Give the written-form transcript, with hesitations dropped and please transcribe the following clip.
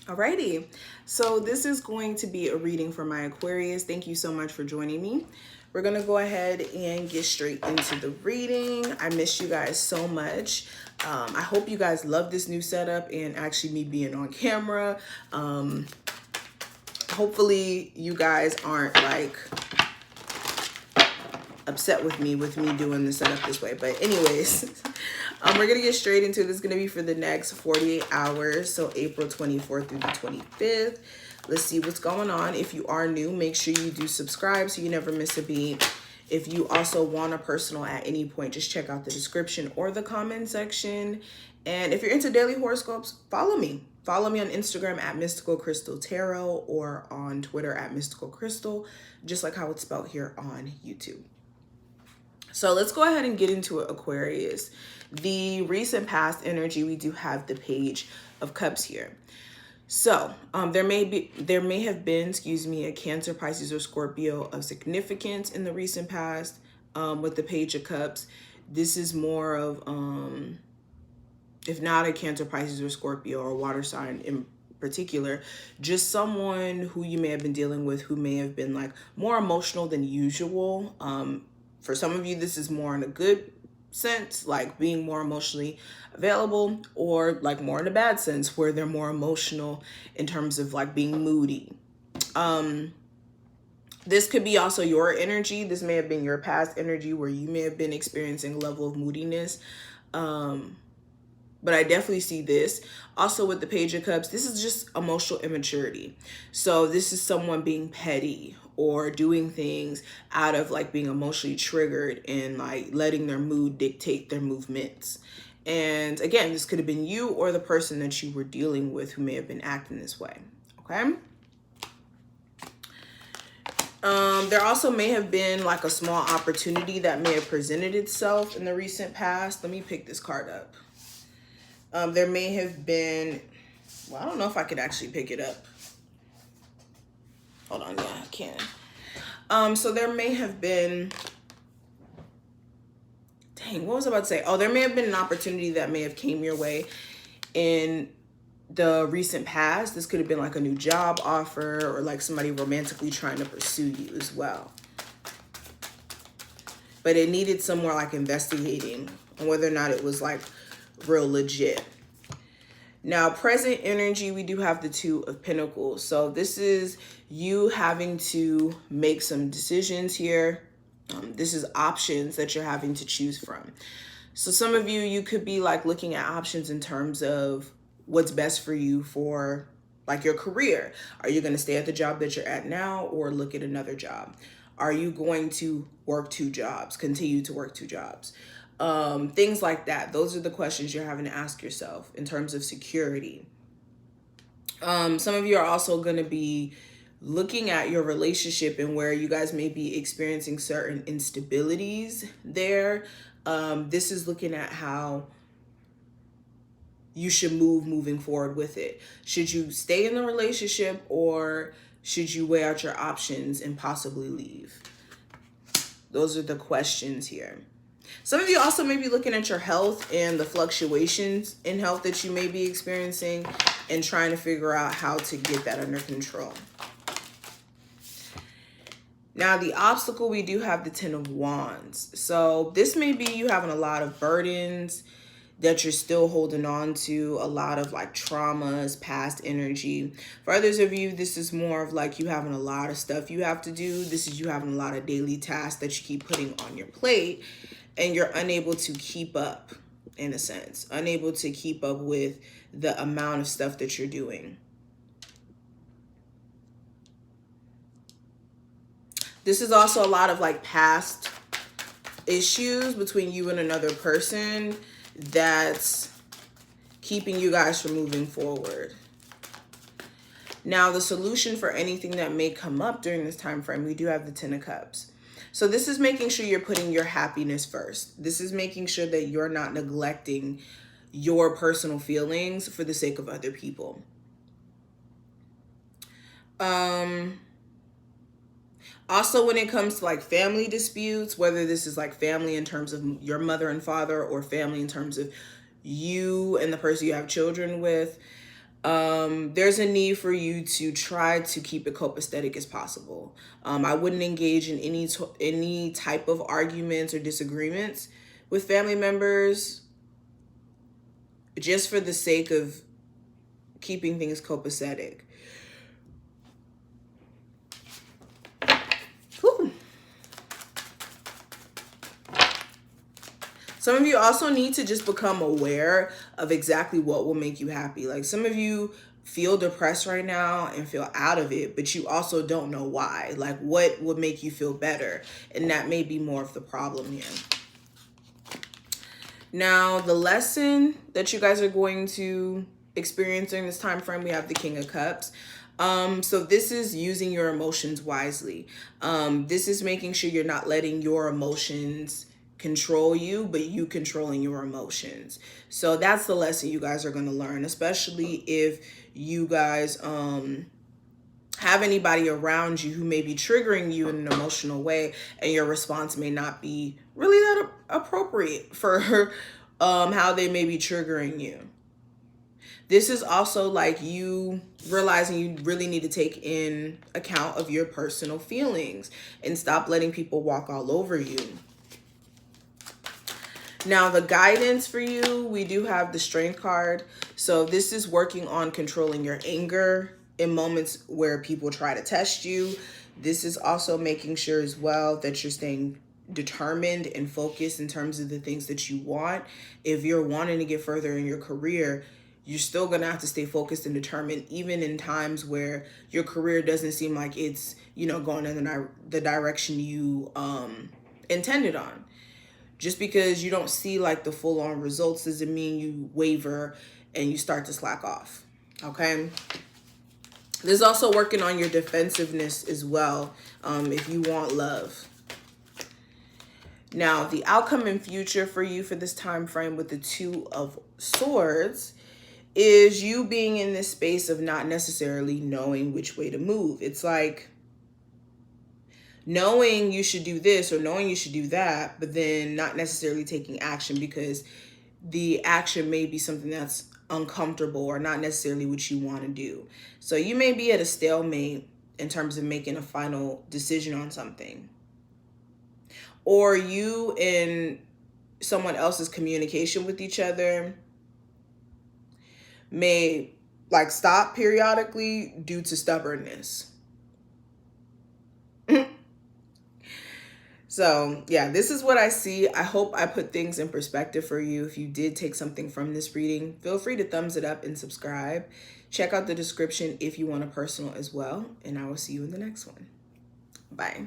Alrighty, so this is going to be a reading for my Aquarius. Thank you so much for joining me. We're gonna go ahead and get straight into the reading. I miss you guys so much. I hope you guys love this new setup and actually me being on camera. Hopefully you guys aren't like upset with me doing the setup this way. But anyways, we're gonna get straight into this. It's gonna be for the next 48 hours, so April 24th through the 25th. Let's see what's going on. If you are new, make sure you do subscribe so you never miss a beat. If you also want a personal at any point, just check out the description or the comment section. And if you're into daily horoscopes, follow me. Follow me on Instagram at Mystical Crystal Tarot or on Twitter at Mystical Crystal, just like how it's spelled here on YouTube. So let's go ahead and get into it, Aquarius. The recent past energy, we do have the Page of Cups here. So there may have been, a Cancer, Pisces, or Scorpio of significance in the recent past with the Page of Cups. This is more of, if not a Cancer, Pisces, or Scorpio, or water sign in particular, just someone who you may have been dealing with who may have been like more emotional than usual. For some of you, this is more in a good sense, like being more emotionally available, or like more in a bad sense where they're more emotional in terms of like being moody. This could be also your energy. This may have been your past energy where you may have been experiencing a level of moodiness. But I definitely see this. Also with the Page of Cups, this is just emotional immaturity. So this is someone being petty or doing things out of like being emotionally triggered and like letting their mood dictate their movements. And again, this could have been you or the person that you were dealing with who may have been acting this way, okay? There also may have been like a small opportunity that may have presented itself in the recent past. Let me pick this card up. There may have been, well, I don't know if I could actually pick it up. Hold on, yeah, I can. So there may have been, dang, what was I about to say? Oh, there may have been an opportunity that may have came your way in the recent past. This could have been like a new job offer or like somebody romantically trying to pursue you as well. But it needed some more like investigating on whether or not it was like real legit. Now, present energy, we do have the Two of Pentacles. So this is you having to make some decisions here. This is options that you're having to choose from. So some of you could be like looking at options in terms of what's best for you for like your career. Are you going to stay at the job that you're at now or look at another job? Are you going to work two jobs, continue to work two jobs? Things like that. Those are the questions you're having to ask yourself in terms of security. Some of you are also going to be looking at your relationship and where you guys may be experiencing certain instabilities there. This is looking at how you should moving forward with it. Should you stay in the relationship or should you weigh out your options and possibly leave? Those are the questions here. Some of you also may be looking at your health and the fluctuations in health that you may be experiencing and trying to figure out how to get that under control. Now, the obstacle, we do have the Ten of Wands. So this may be you having a lot of burdens that you're still holding on to, a lot of like traumas, past energy. For others of you, this is more of like you having a lot of stuff you have to do. This is you having a lot of daily tasks that you keep putting on your plate and you're unable to keep up, in a sense, unable to keep up with the amount of stuff that you're doing. This is also a lot of like past issues between you and another person that's keeping you guys from moving forward. Now, the solution for anything that may come up during this time frame, we do have the Ten of Cups. So this is making sure you're putting your happiness first. This is making sure that you're not neglecting your personal feelings for the sake of other people. Also, when it comes to like family disputes, whether this is like family in terms of your mother and father or family in terms of you and the person you have children with, There's a need for you to try to keep it copacetic as possible. I wouldn't engage in any type of arguments or disagreements with family members just for the sake of keeping things copacetic. Whew. Some of you also need to just become aware of exactly what will make you happy. Like some of you feel depressed right now and feel out of it, but you also don't know why. Like what would make you feel better? And that may be more of the problem here. Now, the lesson that you guys are going to experience during this time frame, we have the King of Cups. So this is using your emotions wisely. This is making sure you're not letting your emotions control you, but you controlling your emotions. So that's the lesson you guys are going to learn, especially if you guys have anybody around you who may be triggering you in an emotional way, and your response may not be really that appropriate for how they may be triggering you. This is also like you realizing you really need to take in account of your personal feelings and stop letting people walk all over you. Now, the guidance for you, we do have the Strength card. So this is working on controlling your anger in moments where people try to test you. This is also making sure as well that you're staying determined and focused in terms of the things that you want. If you're wanting to get further in your career, you're still going to have to stay focused and determined, even in times where your career doesn't seem like it's, going in the direction you intended on. Just because you don't see like the full-on results doesn't mean you waver and you start to slack off, okay? This is also working on your defensiveness as well, if you want love. Now, the outcome and future for you for this time frame with the Two of Swords is you being in this space of not necessarily knowing which way to move. It's like knowing you should do this or knowing you should do that, but then not necessarily taking action because the action may be something that's uncomfortable or not necessarily what you want to do. So you may be at a stalemate in terms of making a final decision on something. Or you and someone else's communication with each other may like stop periodically due to stubbornness. So yeah, this is what I see. I hope I put things in perspective for you. If you did take something from this reading, feel free to thumbs it up and subscribe. Check out the description if you want a personal as well. And I will see you in the next one. Bye.